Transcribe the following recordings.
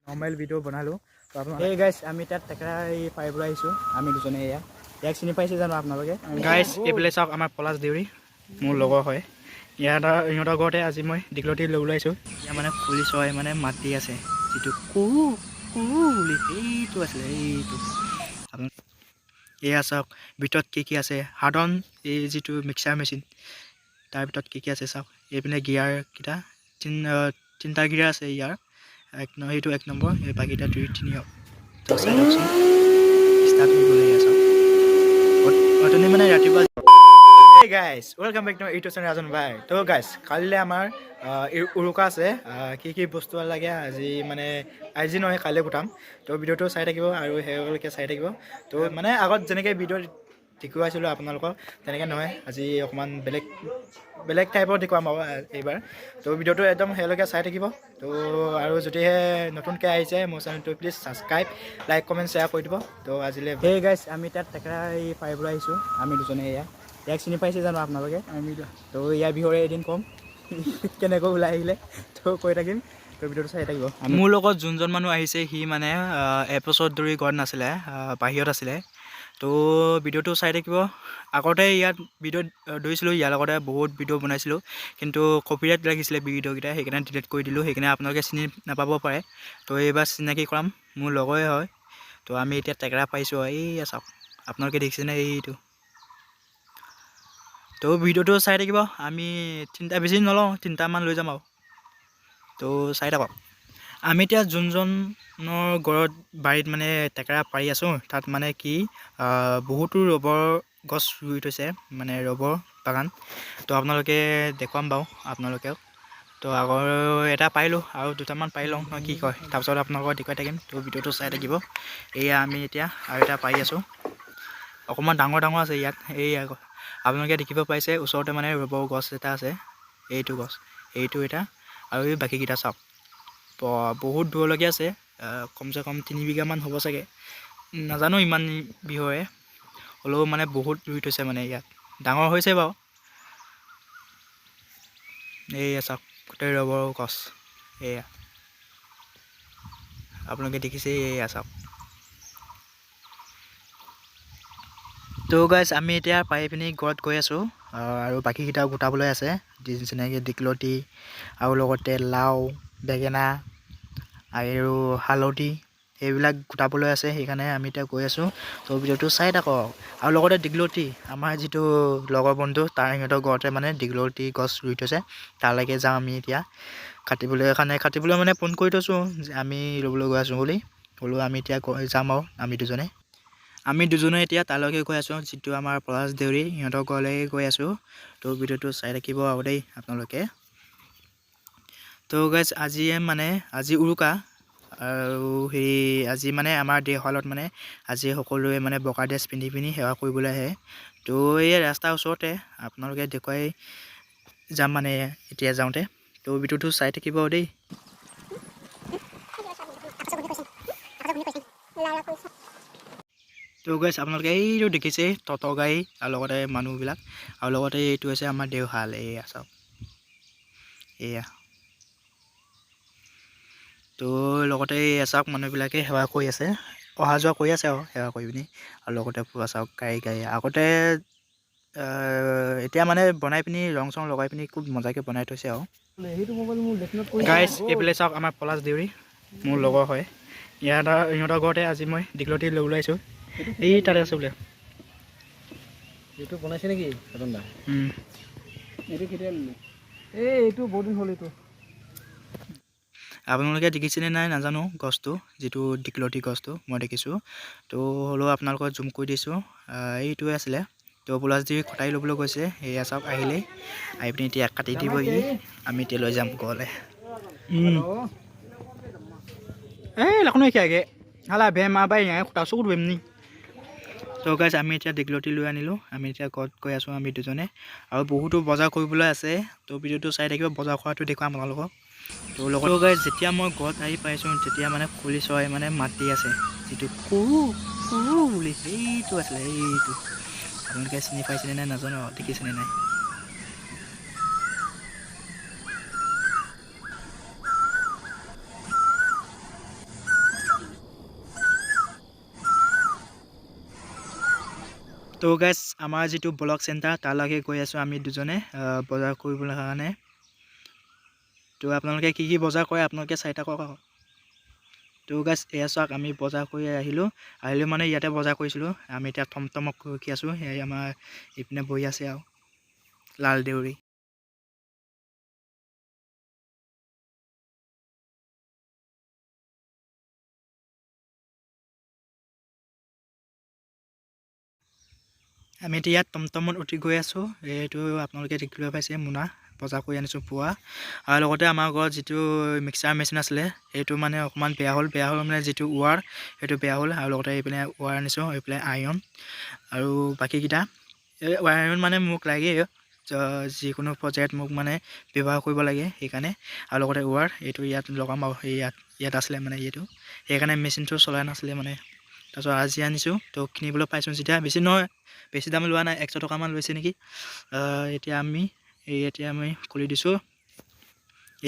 Normal video' বনালোঁ তো আপোনালোকে এই গাইছ আমি তাত টেকেৰা পাৰিবলৈ আহিছোঁ আমি দুজনে ইয়াক চিনি পাইছে জানো আপোনালোকে গাইছ এইফালে চাওক আমাৰ পলাশ দেউৰী মোৰ লগৰ হয় ইহঁতৰ ঘৰতে আজি মই দীঘলতি ল'বলৈ আহিছোঁ এতিয়া মানে ফুলি চৰাই মানে মাতি আছে যিটো কুহু কুহু বুলি এইটো আছিলে এইটো এয়া চাওক ভিতৰত কি আছে সাধাৰণ এই যিটো মিক্সাৰ মেচিন তাৰ ভিতৰত কি আছে চাওক এইপিনে গিয়াৰকেইটা তিনিটা গিয়াৰ আছে ইয়াৰ এইটো 1 নম্বৰ এই বাকীটা 2 3 তো চাই লওকচোন ষ্টাৰ্ট কৰিবলৈ আছে অতনি মানে ৰাতিপুৱা Hey guys, welcome back to my YouTube channel Rajan Bhai. তো guys, কালিলে আমাৰ উৰুকা আছে কি বস্তু লাগে আজি নহয় কাইলৈ গোটাম তো ভিডিঅ'টো চাই থাকিব আৰু হেৰলৈকে চাই থাকিব তো মানে আগত যেনেকৈ ভিডিঅ' দেখুৱাইছিলোঁ আপোনালোকক তেনেকৈ নহয় আজি অকণমান বেলেগ টাইপৰ দেখুৱাম আৰু এইবাৰ তো ভিডিঅ'টো একদম হেৰলৈকে চাই থাকিব তো আৰু যদিহে নতুনকৈ আহিছে মোৰ চেনেলটো please subscribe like comment share কৰি দিব তো আজিলৈ সেই গাইছ আমি তাত টেকেৰা পাৰিবলৈ আহিছোঁ আমি দুজনে ইয়াক চিনি পাইছে জানো আপোনালোকে তো ইয়াৰ বিষয়ে এদিন ক'ম কেনেকৈ ওলাই আহিলে তো কৈ থাকিম তো ভিডিঅ'টো চাই থাকিব মোৰ লগত যোনজন মানুহ আহিছে সি মানে এবছৰ ধৰি ঘৰত নাছিলে বাহিৰত আছিলে তো ভিডিঅ'টো চাই থাকিব আগতে ইয়াত ভিডিঅ' ধৰিছিলোঁ ইয়াৰ লগতে বহুত ভিডিঅ' বনাইছিলোঁ কিন্তু কপিৰাইট লাগিছিলে ভিডিঅ'কেইটা সেইকাৰণে ডিলিট কৰি দিলোঁ সেইকাৰণে আপোনালোকে চিনি নাপাব পাৰে তো এইবাৰ চিনাকি কৰাম মোৰ লগৰে হয় তো আমি এতিয়া টেকেৰা পাইছোঁ এই চাওক আপোনালোকে দেখিছেনে এইটো তো ভিডিঅ'টো চাই থাকিব আমি তিনিটা বেছি নলওঁ তিনিটামান লৈ যাম আৰু তো চাই থাকক আমি এতিয়া যোনজনৰ ঘৰত বাৰীত মানে টেকেৰা পাৰি আছোঁ তাত মানে কি বহুতো ৰবৰ গছ ৰুই থৈছে মানে ৰবৰ বাগান তো আপোনালোকে দেখুৱাম বাৰু আপোনালোকেও তো আগৰ এটা পাৰিলোঁ আৰু দুটামান পাৰি লওঁ কি কয় তাৰপিছত আপোনালোকক দেখুৱাই থাকিম তো ভিডিঅ'টো চাই থাকিব এয়া আমি এতিয়া আৰু এটা পাৰি আছোঁ অকণমান ডাঙৰ আছে ইয়াত এই আপোনালোকে দেখিব পাইছে ওচৰতে মানে ৰবৰ গছ এটা আছে এইটো গছ এইটো এটা আৰু এই বাকীকেইটা চাওক বহুত দূৰলৈকে আছে কমচে কম 3 বিঘামান হ'ব চাগে নাজানো ইমান বিষয়ে হ'লেও মানে বহুত ৰুই থৈছে মানে ইয়াত ডাঙৰ হৈছে বাৰু এইয়া চাওক গোটেই ৰবৰ গছ এয়া আপোনালোকে দেখিছে এয়া চাওক তো গাইছ আমি এতিয়া পাৰি পিনি ঘৰত গৈ আছোঁ আৰু বাকীকেইটাও গোটাবলৈ আছে যেনেকৈ দীঘলতি আৰু লগতে লাও বেঙেনা আৰু হালধি এইবিলাক গোটাবলৈ আছে সেইকাৰণে আমি এতিয়া গৈ আছোঁ তো ভিডিঅ'টো চাই থাকক আৰু লগতে দীঘলতি আমাৰ যিটো লগৰ বন্ধু তাৰ সিহঁতৰ ঘৰতে মানে দীঘলতি গছ ৰুই থৈছে তালৈকে যাওঁ আমি এতিয়া কাটিবলৈ মানে ফোন কৰি থৈছোঁ যে আমি ল'বলৈ গৈ আছোঁ বুলি হ'লেও আমি এতিয়া যাম আৰু আমি দুজনে এতিয়া তালৈকে গৈ আছোঁ যিটো আমাৰ পলাশ দেউৰী সিহঁতৰ ঘৰলৈ গৈ আছোঁ তো ভিডিঅ'টো চাই থাকিব আৰু দেই আপোনালোকে তো গাইছ আজি উৰুকা আৰু আজি মানে আমাৰ দেওশালত মানে আজি সকলোৱে মানে বগা ড্ৰেছ পিন্ধি পিনি সেৱা কৰিবলৈ আহে তো এই ৰাস্তাৰ ওচৰতে আপোনালোকে দেখুৱাই যাম মানে এতিয়া যাওঁতে তো ভিডিঅ'টো চাই থাকিব দেই তো গাইছ আপোনালোকে এইটো দেখিছে গাড়ী আৰু লগতে মানুহবিলাক আৰু লগতে এইটো হৈছে আমাৰ দেওশাল এয়া চাওক এয়া তো লগতে চাওক মানুহবিলাকে সেৱা কৰি আছে অহা যোৱা কৰি আছে আৰু সেৱা কৰি পিনি আৰু লগতে পুৰা চাওক গাড়ী আগতে এতিয়া মানে বনাই পিনি ৰং চং লগাই পিনি খুব মজাকৈ বনাই থৈছে আৰু গাইছ এইফালে চাওক আমাৰ পলাশ দেউৰী মোৰ লগৰ হয় ইহঁতৰ ঘৰতে আজি মই দীঘলতি ল'বলৈ আহিছোঁ এই তাতে আছে বোলে এইটো বনাইছে নেকি ৰতনদা এইটো কেতিয়া ল'লে এইটো বহুত দিন হ'ল এইটো আপোনালোকে দেখিছেনে নাই নাজানো গছটো যিটো দীঘলতি গছটো মই দেখিছোঁ তো হ'লেও আপোনালোকক জুম কৰি দিছোঁ এইটোৱে আছিলে তো পলাশ দেউৰী কটাই ল'বলৈ গৈছে এয়া চাওক আহিলেই আহি পিনি এতিয়া কাটি দিবহি আমি এতিয়া লৈ যাম ঘৰলৈ এই লাখনো শিকাইগে হালা বেমাৰ বাই খুটা চকুত বেম নি তো গাইছ আমি এতিয়া দীঘলতি লৈ আনিলোঁ আমি এতিয়া ঘৰত গৈ আছোঁ আমি দুজনে আৰু বহুতো বজাৰ কৰিবলৈ আছে তো ভিডিঅ'টো চাই থাকিব বজাৰ কৰাটো দেখুৱাম আপোনালোকক তো লগত গাইছ যেতিয়া মই ঘৰত আহি পাইছোঁ তেতিয়া মানে কুলি চৰাই মানে মাতি আছে যিটো কুহু কুহু বুলি এইটো আছিলে এইটো আপোনালোকে চিনি পাইছেনে নাই নাজানো দেখিছেনে নাই তো গাইজ আমাৰ যিটো ব্লক চেণ্টাৰ তালৈকে গৈ আছোঁ আমি দুজনে বজাৰ কৰিবলৈ কাৰণে। তো আপোনালোকে কি কি বজাৰ কৰে আপোনালোকে চাই থাকক আকৌ। তো গাইজ এয়া চাওক আমি বজাৰ কৰি আহিলোঁ মানে ইয়াতে বজাৰ কৰিছিলোঁ। আমি এতিয়া টমটমক ৰখি আছোঁ। সেয়াই আমাৰ ইপিনে বহি আছে আৰু লাল দেউৰী। আমি এতিয়া ইয়াত টমটমত উঠি গৈ আছোঁ। এইটো আপোনালোকে দেখিবলৈ পাইছে মোনা বজাৰ কৰি আনিছোঁ পুৱা। আৰু লগতে আমাৰ ঘৰত যিটো মিক্সাৰ মেচিন আছিলে সেইটো মানে অকণমান বেয়া হ'ল মানে যিটো ৱাৰ সেইটো বেয়া হ'ল। আৰু লগতে এইপিনে ৱাৰ আনিছোঁ, এইপিনে আইৰণ আৰু বাকীকেইটা আইৰণ মানে মোক লাগে যিকোনো পৰ্যায়ত মোক মানে ব্যৱহাৰ কৰিব লাগে সেইকাৰণে। আৰু লগতে ৱাৰ এইটো ইয়াত লগাম আৰু ইয়াত আছিলে মানে এইটো সেইকাৰণে মেচিনটো চলাই নাছিলে মানে। তাৰপিছত আজি আনিছোঁ তো কিনিবলৈ পাইছোঁ যেতিয়া বেছি নহয়, বেছি দাম লোৱা নাই, 100 টকামান লৈছে নেকি। এতিয়া আমি খুলি দিছোঁ।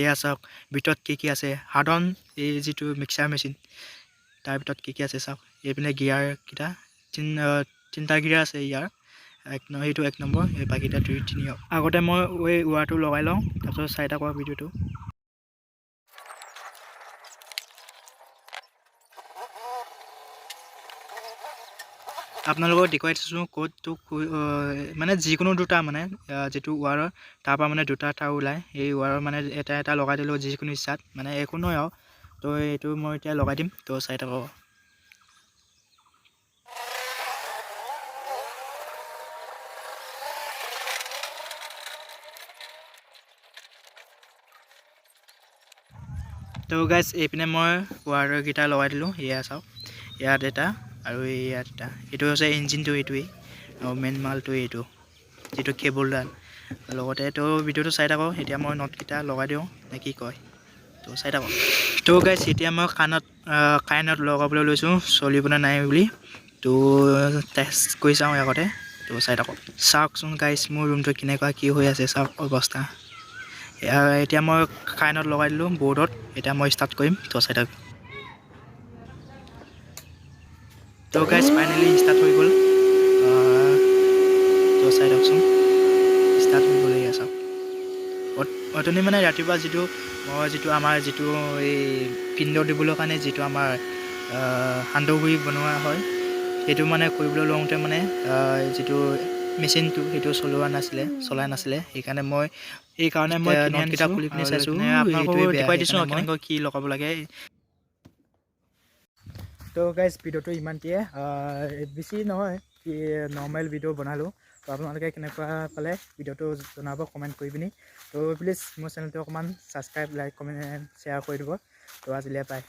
এয়া চাওক ভিতৰত কি আছে। সাধাৰণ এই যিটো মিক্সাৰ মেচিন তাৰ ভিতৰত কি আছে চাওক। এইপিনে গিয়াৰকেইটা তিনিটা গিয়াৰ আছে ইয়াৰ। সেইটো 1 নম্বৰ, এই বাকীটা 2, 3। আগতে মই এই ৱাৰটো লগাই লওঁ, তাৰপিছত চাই থাকক ভিডিঅ'টো। আপোনালোকক দেখুৱাই দিছোঁ ক'তটো মানে যিকোনো দুটা মানে যিটো ৱাৰৰ তাৰপৰা মানে দুটা তাঁৰ ওলায়। এই ৱাৰৰ মানে এটা লগাই দিলোঁ যিকোনো ইচ্ছাত, মানে একো নহয় আৰু। তো এইটো মই এতিয়া লগাই দিম, তো চাই থাকক। তো গাইজ এইপিনে মই ৱাৰকেইটা লগাই দিলোঁ। এয়া চাওক, ইয়াত এটা আৰু ইয়াত এটা। এইটো হৈছে ইঞ্জিনটো, এইটোৱেই আৰু মেইন মালটো এইটো যিটো কেবুলডাল। লগতে তো ভিডিঅ'টো চাই থাকক। এতিয়া মই নটকেইটা লগাই দিওঁ নে কি কয়, তো চাই থাকক। তো গাইজ এতিয়া মই কাৰেণ্টত লগাবলৈ লৈছোঁ চলিবলৈ নাই বুলি। তো টেষ্ট কৰি চাওঁ আগতে, তো চাই থাকক। চাওকচোন গাইজ মোৰ ৰুমটো কেনেকুৱা কি হৈ আছে চাওক অৱস্থা। এতিয়া মই কাৰেণ্টত লগাই দিলোঁ বৰ্ডত। এতিয়া মই ষ্টাৰ্ট কৰিম, তো চাই থাকক। তো গাইজ ফাইনেলি ষ্টাৰ্ট হৈ গ'ল, তো চাই থাককচোন। ষ্টাৰ্ট হৈ গ'ল এয়া চাওক। অথনি মানে ৰাতিপুৱা যিটো আমাৰ এই পিণ্ড দিবলৈ কাৰণে যিটো আমাৰ সান্দহগুড়ি বনোৱা হয় সেইটো মানে কৰিবলৈ লওঁতে মানে যিটো মেচিনটো সেইটো চলাই নাছিলে সেইকাৰণে মই নটকেইটা খুলি পিনি চাইছোঁ। আপোনালোকক দেখুৱাই দিছোঁ কেনেকৈ কি লগাব লাগে। তো গাইজ ভিডিঅ'টো ইমানটিয়ে, বেছি নহয়, নৰ্মেল ভিডিঅ' বনালোঁ। তো আপোনালোকে কেনেকুৱা পালে ভিডিঅ'টো জনাব কমেণ্ট কৰি পিনি। তো প্লিজ মোৰ চেনেলটো অকণমান ছাবস্ক্ৰাইব, লাইক, কমেণ্ট, শ্বেয়াৰ কৰি দিব। তো আজিলৈ পায়।